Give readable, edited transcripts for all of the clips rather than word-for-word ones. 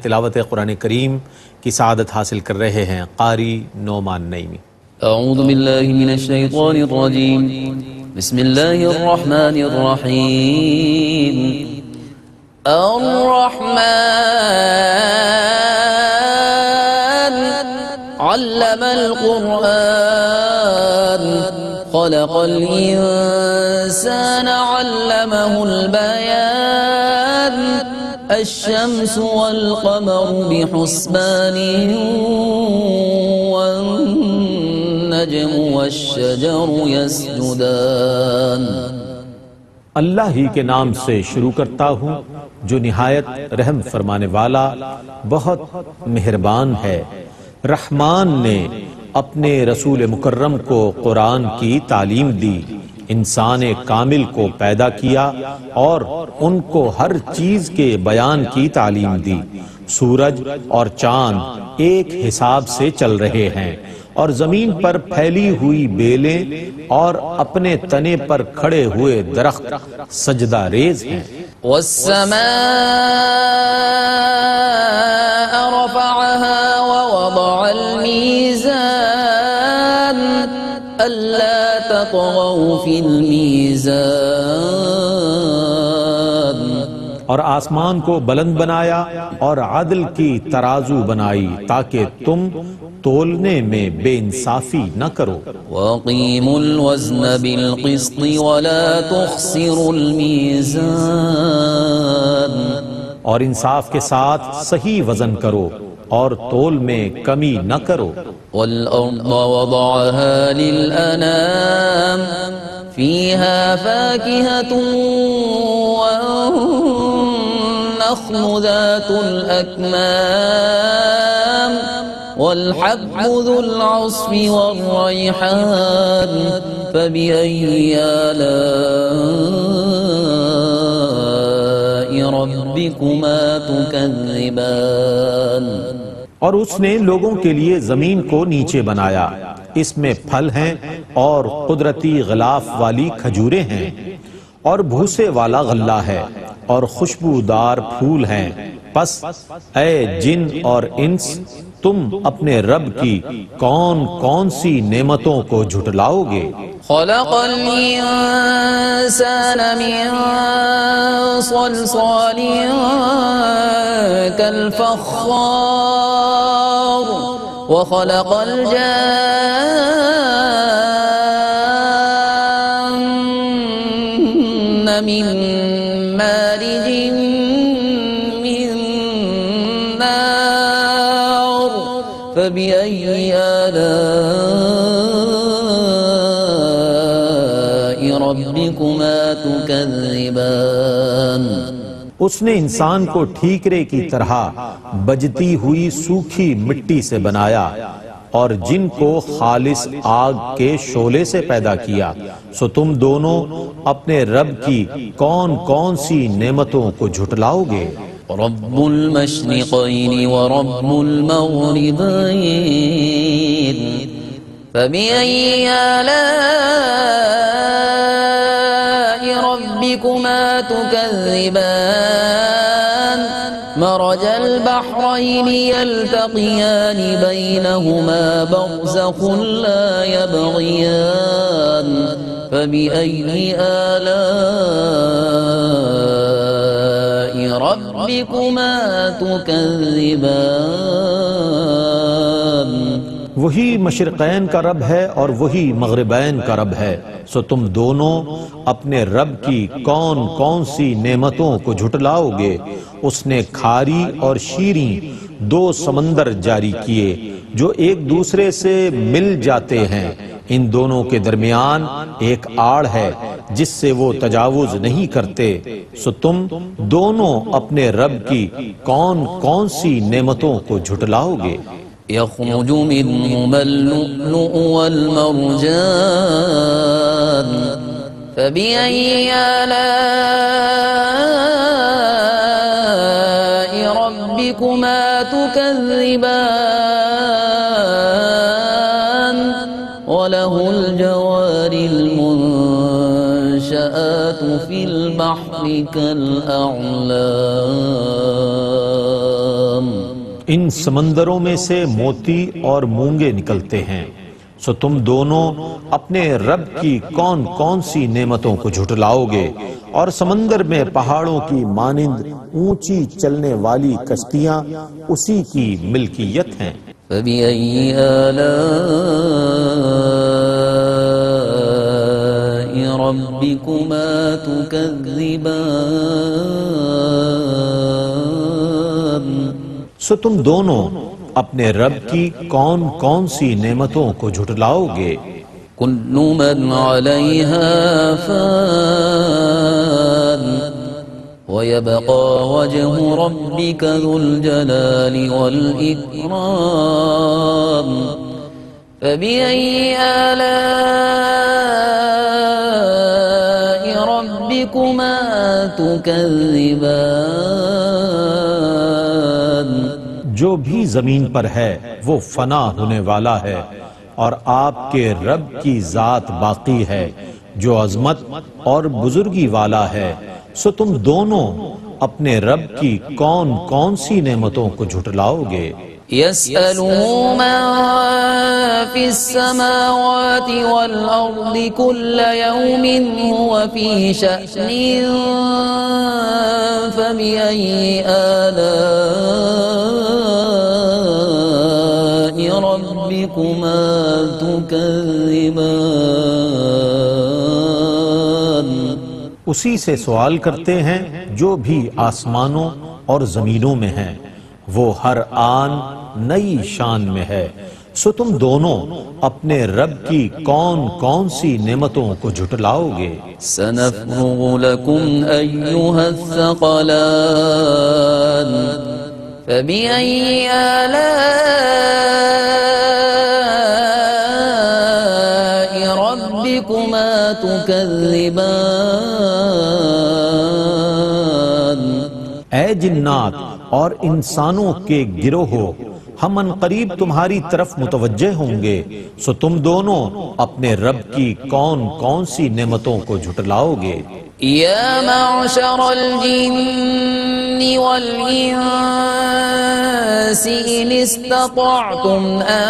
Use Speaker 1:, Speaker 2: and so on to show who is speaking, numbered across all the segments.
Speaker 1: تلاوت قرآن کریم کی سعادت حاصل کر رہے ہیں قاری نعمان نعیمی۔
Speaker 2: اعوذ باللہ من الشیطان الرجیم، بسم اللہ الرحمن الرحیم۔ الرحمن علم القرآن خلق الإنسان علمه البيان الشمس والقمر بحسبان والنجم والشجر يسجدان۔
Speaker 1: اللہ ہی کے نام سے شروع کرتا ہوں جو نہایت رحم فرمانے والا بہت مہربان ہے۔ رحمان نے اپنے رسول مکرم کو قرآن کی تعلیم دی، انسان کامل کو پیدا کیا اور ان کو ہر چیز کے بیان کی تعلیم دی۔ سورج اور چاند ایک حساب سے چل رہے ہیں اور زمین پر پھیلی ہوئی بیلیں اور اپنے تنے پر کھڑے ہوئے درخت سجدہ ریز ہیں۔
Speaker 2: والسماء رفعها ووضع الميزان ألا تطغوا في الميزان۔
Speaker 1: اور آسمان کو بلند بنایا اور عدل کی ترازو بنائی تاکہ تم تولنے میں بے انصافی نہ کرو۔
Speaker 2: وَأَقِيمُوا الْوَزْنَ بِالْقِسْطِ وَلَا تُخْسِرُوا الْمِيزَانَ۔
Speaker 1: اور انصاف کے ساتھ صحیح وزن کرو اور تول میں کمی نہ کرو۔
Speaker 2: وَالْأَرْضَ وَضَعَهَا لِلْأَنَامِ فِيهَا فَاكِهَةٌ وَالنَّخْلُ ذَاتُ الْأَكْمَامِ والحب ذو العصف والريحان فبأي آلاء ربكما تكذبان۔
Speaker 1: اور اس نے لوگوں کے لیے زمین کو نیچے بنایا، اس میں پھل ہیں اور قدرتی غلاف والی کھجوریں ہیں اور بھوسے والا غلہ ہے اور خوشبودار پھول ہیں۔ پس اے جن اور انس، تم اپنے رب کی کون کون سی نعمتوں کو جھٹلاؤ گے؟
Speaker 2: خلق الانسان من صلصال كالفخار وخلق الجان من مارج فبأي آلاء ربكما تكذبان۔
Speaker 1: اس نے انسان کو ٹھیکرے کی طرح بجتی ہوئی سوکھی مٹی سے بنایا اور جن کو خالص آگ کے شعلے سے پیدا کیا، سو تم دونوں اپنے رب کی کون کون سی نعمتوں کو جھٹلاؤ گے؟
Speaker 2: رب المشرقين ورب المغربين فبأي آلاء ربكما تكذبان؟ مرج البحرين يلتقيان بينهما برزخ لا يبغيان فبأي آلاء ربكما تكذبان؟
Speaker 1: وہی مشرقین کا رب ہے اور وہی مغربین کا رب ہے، سو تم دونوں اپنے رب کی کون کون سی نعمتوں کو جھٹلاؤ گے؟ اس نے کھاری اور شیریں دو سمندر جاری کیے جو ایک دوسرے سے مل جاتے ہیں، ان دونوں کے درمیان ایک آڑ ہے جس سے وہ تجاوز نہیں کرتے، سو تم دونوں اپنے رب کی کون کون سی نعمتوں کو جھٹلاؤ گے؟
Speaker 2: يخرج منهما اللؤلؤ والمرجان فبأي آلاء ربكما تكذبان؟ وله الجوار المنشآت في البحر كالأعلام
Speaker 1: ان سمندروں میں سے موتی اور مونگے نکلتے ہیں، سو تم دونوں اپنے رب کی کون کون سی نعمتوں کو جھٹلاؤ گے؟ اور سمندر میں پہاڑوں کی مانند اونچی چلنے والی کشتیاں اسی کی ملکیت ہیں۔
Speaker 2: فبأي آلاء ربكما تكذبان؟
Speaker 1: سو تم دونوں اپنے رب کی کون کون سی نعمتوں کو جھٹلاؤ گے؟
Speaker 2: كل من عليها فان ويبقى وجه ربك ذو الجلال والإكرام فبأي آلاء ربكما تكذبان؟
Speaker 1: جو بھی زمین پر ہے وہ فنا ہونے والا ہے، اور آپ کے رب کی ذات باقی ہے جو عظمت اور بزرگی والا ہے، سو تم دونوں اپنے رب کی کون کون سی نعمتوں کو جھٹلاؤ گے؟
Speaker 2: يسأله من في السماوات والأرض كل يوم هو في شأن فبأي آلاء ربكما تكذبان؟
Speaker 1: اسی سے سوال کرتے ہیں جو بھی آسمانوں اور زمینوں میں ہیں، وہ ہر آن نئی شان میں ہے، سو تم دونوں اپنے رب کی کون کون سی نعمتوں کو جھٹلاؤ گے؟
Speaker 2: سنفرغ لكم أيها الثقلان فبأي آلاء ربكما تكذبان؟
Speaker 1: اے جنات اور انسانوں کے گروہ، ہم عنقریب تمہاری طرف متوجہ ہوں گے، سو تم دونوں اپنے رب کی کون کون سی نعمتوں کو جھٹلاؤ گے؟
Speaker 2: یا معشر الجن والانس ان استطعتم ان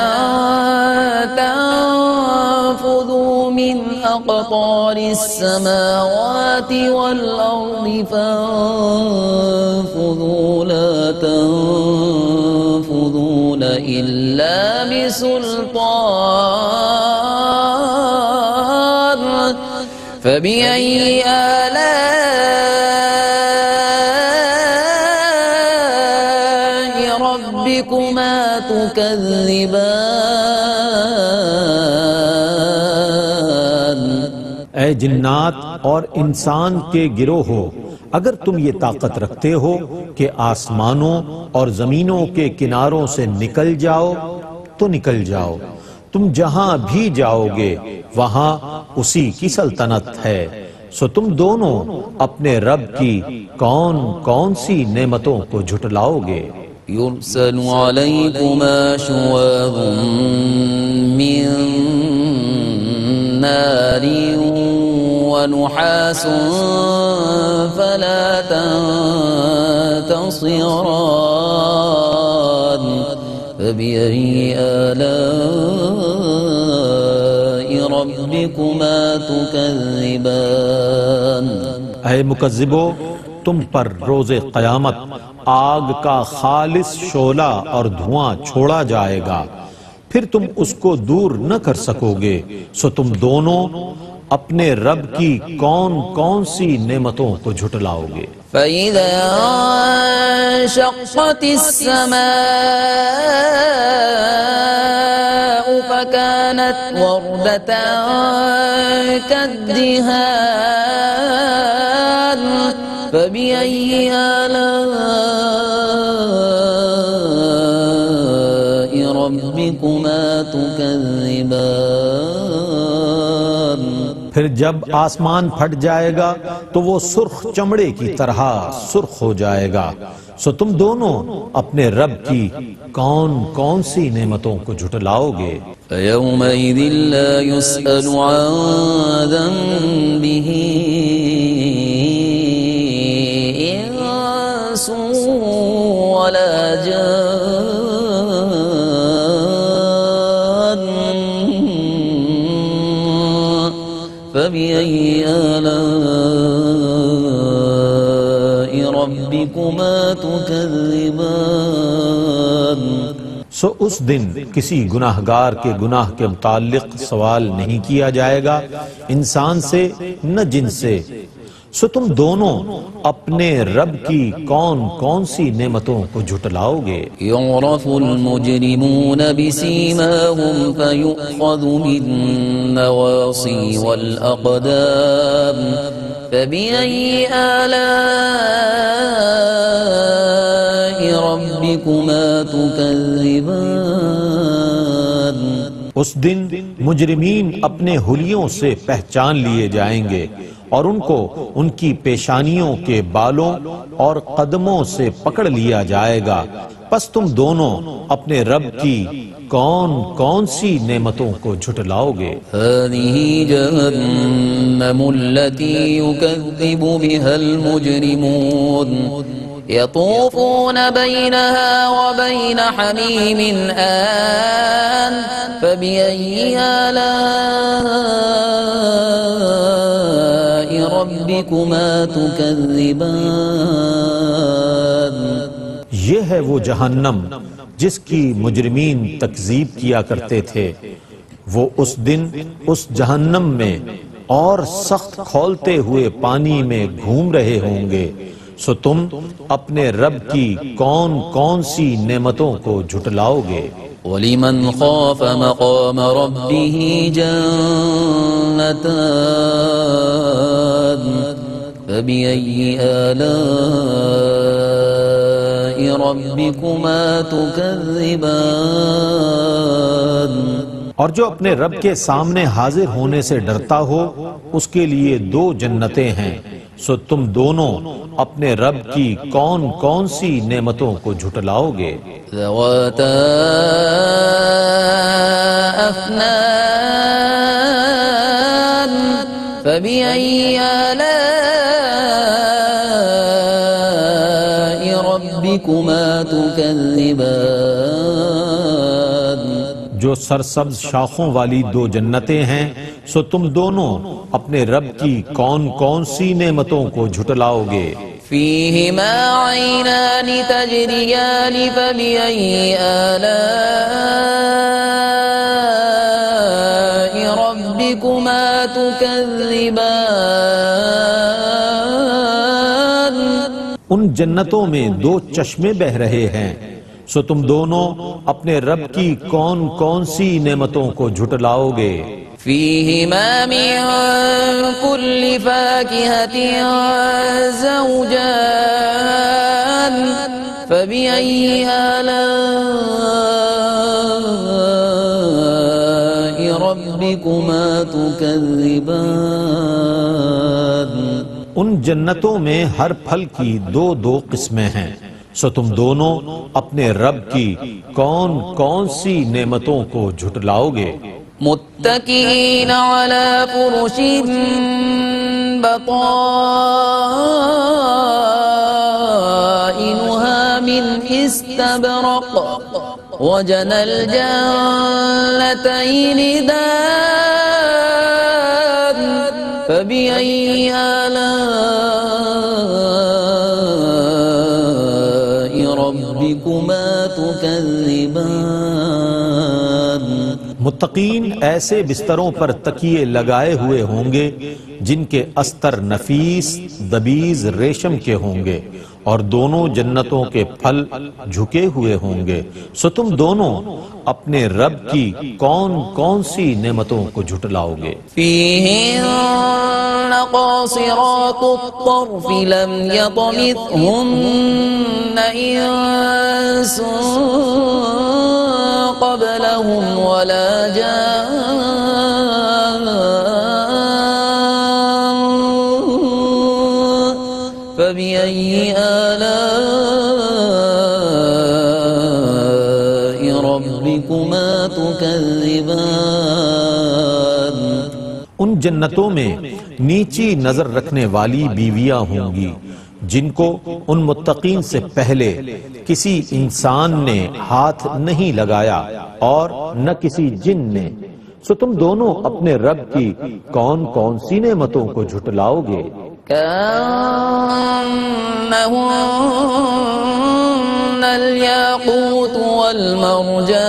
Speaker 2: تنفذوا من اقطار السماوات والارض فانفذوا لا تنفذون الا بسلطان فبأي آلاء ربكما تكذبان؟
Speaker 1: اے جنات اور انسان کے گروہ، اگر تم یہ طاقت رکھتے ہو کہ آسمانوں اور زمینوں کے کناروں سے نکل جاؤ تو نکل جاؤ، تم جہاں بھی جاؤ گے وہاں اسی کی سلطنت ہے، سو تم دونوں اپنے رب کی کون کون سی نعمتوں کو جھٹلاؤ گے؟
Speaker 2: يرسل عليكما شواظ من نار ونحاس فلا تنتصران فبأي آلاء ربكما تكذبان؟
Speaker 1: اے مکذبو، تم پر روز قیامت آگ کا خالص شعلہ اور دھواں چھوڑا جائے گا، پھر تم اس کو دور نہ کر سکو گے، سو تم دونوں اپنے رب کی کون کون سی نعمتوں کو جھٹلاؤ گے؟
Speaker 2: فَإِذَا انشَقَّتِ السَّمَاءُ فَكَانَتْ وَرْدَةً كَالدِّهَانِ فَبِأَيِّ آلَاءِ رَبِّكُمَا تُكَذِّبَانِ؟
Speaker 1: پھر جب آسمان پھٹ جائے گا تو وہ سرخ چمڑے کی طرح سرخ ہو جائے گا، سو تم دونوں اپنے رب کی کون کون سی نعمتوں کو جھٹلاؤ گے؟
Speaker 2: فَيَوْمَئِذٍ لَا يُسْأَلُ عَنْ ذَنبِهِ إِنسٌ وَلَا جَانٌّ فبأي آلاء ربكما تكذبان
Speaker 1: سو اس دن کسی گناہگار کے گناہ کے متعلق سوال نہیں کیا جائے گا انسان سے نہ جن سے. سو تم دونوں اپنے رب کی کون کون سی نعمتوں کو جھٹلاؤ گے.
Speaker 2: يعرف المجرمون بسيماهم فيؤخذ بالنواصي والأقدام فبأي آلاء ربكما تكذبان
Speaker 1: اس دن مجرمین اپنے حلیوں سے پہچان لیے جائیں گے اور ان کو ان کی پیشانیوں کے بالوں اور قدموں سے پکڑ لیا جائے گا. پس تم دونوں اپنے رب کی کون کون سی نعمتوں کو جھٹلاؤ گے.
Speaker 2: هذه جهنم التي يكذب بها المجرمون يطوفون بينها وبين حميم آن فبأي آلاء ربكما تكذبان
Speaker 1: یہ ہے وہ جہنم جس کی مجرمین تکذیب کیا کرتے تھے. وہ اس دن اس جہنم میں اور سخت کھولتے ہوئے پانی میں گھوم رہے ہوں گے. سو تم اپنے رب کی کون کون سی نعمتوں کو جھٹلاؤ گے.
Speaker 2: وَلِمَنْ خَافَ مَقَامَ رَبِّهِ جَنَّتَانِ فَبِأَيِّ آلَاءِ رَبِّكُمَا تُكَذِّبَانِ
Speaker 1: اور جو اپنے رب کے سامنے حاضر ہونے سے ڈرتا ہو اس کے لیے دو جنتیں ہیں. سو تم دونوں اپنے رب کی کون کون سی نعمتوں کو جھٹلاؤ گے.
Speaker 2: ذواتا افنان فبأي آلاء ربكما تكذبان
Speaker 1: جو سرسبز شاخوں والی دو جنتیں ہیں سو تم دونوں اپنے رب کی کون کون سی نعمتوں کو جھٹلاؤ گے.
Speaker 2: فيهما عينان تجريان فبأي آلاء ربكما تكذبان
Speaker 1: ان جنتوں میں دو چشمے بہ رہے ہیں سو تم دونوں اپنے رب کی کون کون سی نعمتوں کو جھٹلاؤ گے.
Speaker 2: فيهما من كل فاكهة زوجان فبأي آلاء ربكما تكذبان
Speaker 1: ان جنتوں میں ہر پھل کی دو دو قسمیں ہیں سو تم دونوں اپنے رب کی کون کون سی نعمتوں کو جھٹلاؤ گے.
Speaker 2: متكئين على فرش بطائنها من استبرق وجنى الجنتين دان فبأي آلاء ربكما تكذبان
Speaker 1: متقین ایسے بستروں پر تکیے لگائے ہوئے ہوں گے جن کے استر نفیس دبیز ریشم کے ہوں گے اور دونوں جنتوں کے پھل جھکے ہوئے ہوں گے. سو تم دونوں اپنے رب کی کون کون سی نعمتوں کو جھٹلاؤ گے.
Speaker 2: فيهن قاصرات الطرف لم يطمثهن إنس قبلهم ولا جان فبأي آلاء ربكما تكذبان
Speaker 1: ان جنتوں میں نیچی نظر رکھنے والی بیویاں ہوں گی جن کو ان متقین سے پہلے کسی انسان نے ہاتھ نہیں لگایا اور نہ کسی جن نے. سو تم دونوں اپنے رب کی کون کون سی نعمتوں کو جھٹلاؤ گے؟
Speaker 2: كأنهن الياقوت والمرجان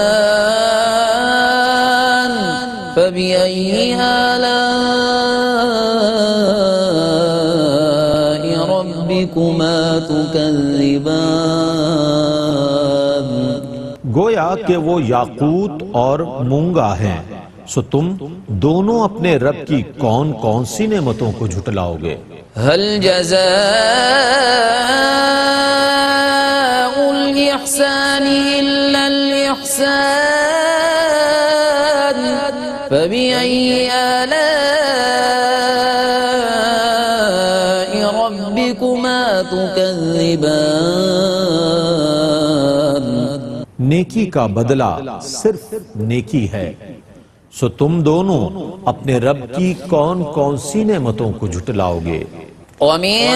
Speaker 2: فبأي آلاء ربكما تكذبان؟
Speaker 1: گویا کہ وہ یاقوت اور مونگا ہیں، سو تم دونوں اپنے رب کی کون کون سی نعمتوں کو جھٹلاؤ گے؟
Speaker 2: هل جزاء الإحسان إلا الإحسان فبأي آلاء ربكما تكذبان؟
Speaker 1: نیکی کا بدلہ صرف نیکی ہے، سو تم دونوں اپنے رب کی کون کون سی نعمتوں کو جھٹلاؤ گے؟
Speaker 2: ومن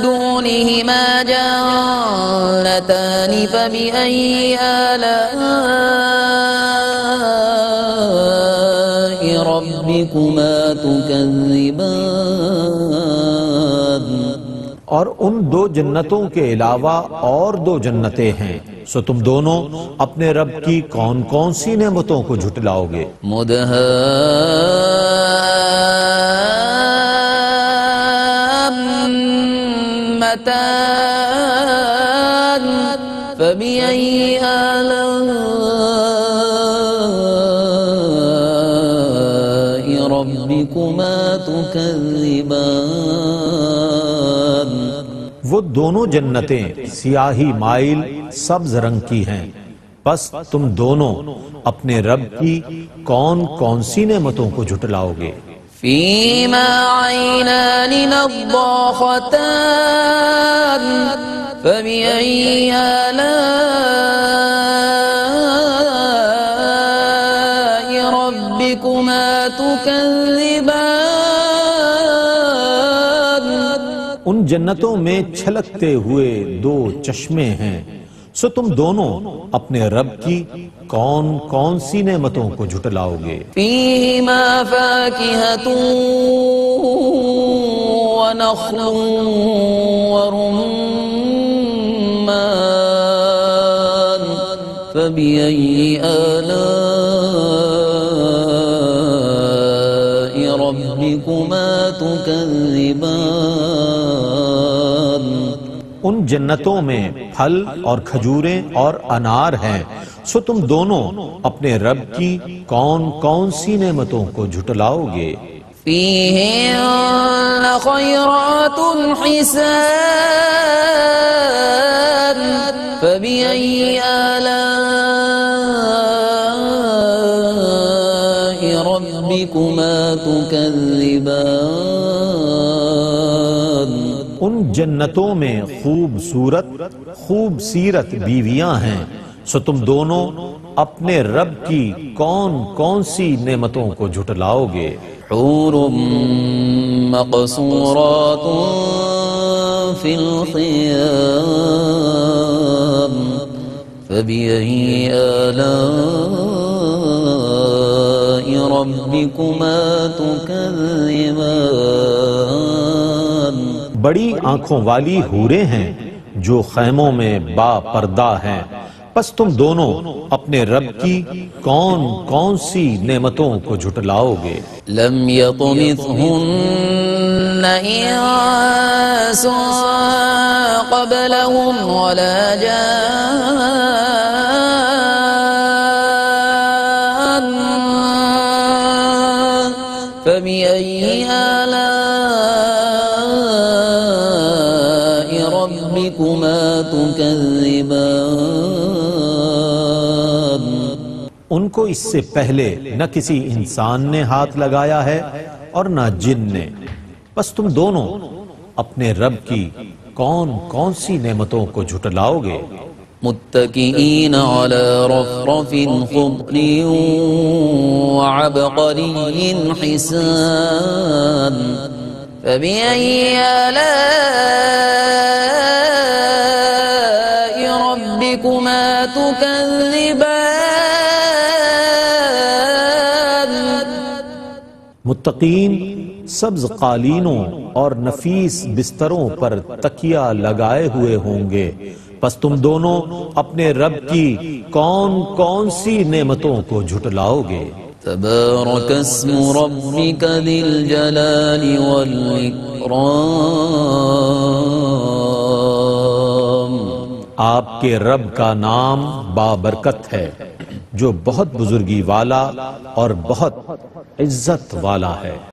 Speaker 2: دونهما جنتان فبأي آلاء ربكما تكذبان؟
Speaker 1: اور ان دو جنتوں کے علاوہ اور دو جنتیں ہیں، سو تم دونوں اپنے رب کی کون کون سی نعمتوں کو جھٹلاؤ گے؟
Speaker 2: مدهامتان فبأي آلاء ربكما تكذبان؟
Speaker 1: وہ دونوں جنتیں سیاہی مائل سبز رنگ کی ہیں، بس تم دونوں اپنے رب کی کون کون سی نعمتوں کو جھٹلاؤ گے؟
Speaker 2: فيهما عينان نضاختان فبأي آلاء ربكما تكذبان؟
Speaker 1: ان جنتوں میں چھلکتے ہوئے دو چشمے ہیں، سو تم دونوں اپنے رب کی کون کون سی نعمتوں کو جھٹلاؤ گے؟
Speaker 2: فيهما فاكهة ونخل ورمان فبأي آلاء ربكما تكذبان؟
Speaker 1: ان جنتوں میں پھل اور کھجوریں اور انار ہیں، سو تم دونوں اپنے رب کی کون کون سی نعمتوں کو جھٹلاؤ گے؟
Speaker 2: فيهن خيرات حسان فبأي آلاء ربكما تكذبان؟
Speaker 1: ان جنتوں میں خوبصورت خوب سیرت بیویاں ہیں، سو تم دونوں اپنے رب کی کون کون سی نعمتوں کو جھٹلاؤ گے؟
Speaker 2: حور مقصورات في الخيام فبأي آلاء ربكما تكذبان؟
Speaker 1: بڑی آنکھوں والی حوریں ہیں جو خیموں میں با پردہ ہیں، پس تم دونوں اپنے رب کی کون کون سی نعمتوں کو جھٹلاؤ گے؟
Speaker 2: لم يطمثهن إنس قبلهم ولا جان فبأي آلاء ربكما تكذبان؟
Speaker 1: ان کو اس سے پہلے نہ کسی انسان نے ہاتھ لگایا ہے اور نہ جن نے، بس تم دونوں اپنے رب کی کون کون سی نعمتوں کو جھٹلاؤ گے؟
Speaker 2: متكئين على رفرف خضر وعبقري حسان فبأي آلاء ربكما تكذبان؟
Speaker 1: متقین سبز قالینوں اور نفیس بستروں پر تکیہ لگائے ہوئے ہوں گے، پس تم دونوں اپنے رب کی کون کون سی نعمتوں کو جھٹلاؤ گے؟
Speaker 2: تبارك اسم ربك ذي الجلال والإكرام،
Speaker 1: آپ کے رب کا نام بابرکت ہے جو بہت بزرگی والا اور بہت عزت والا ہے۔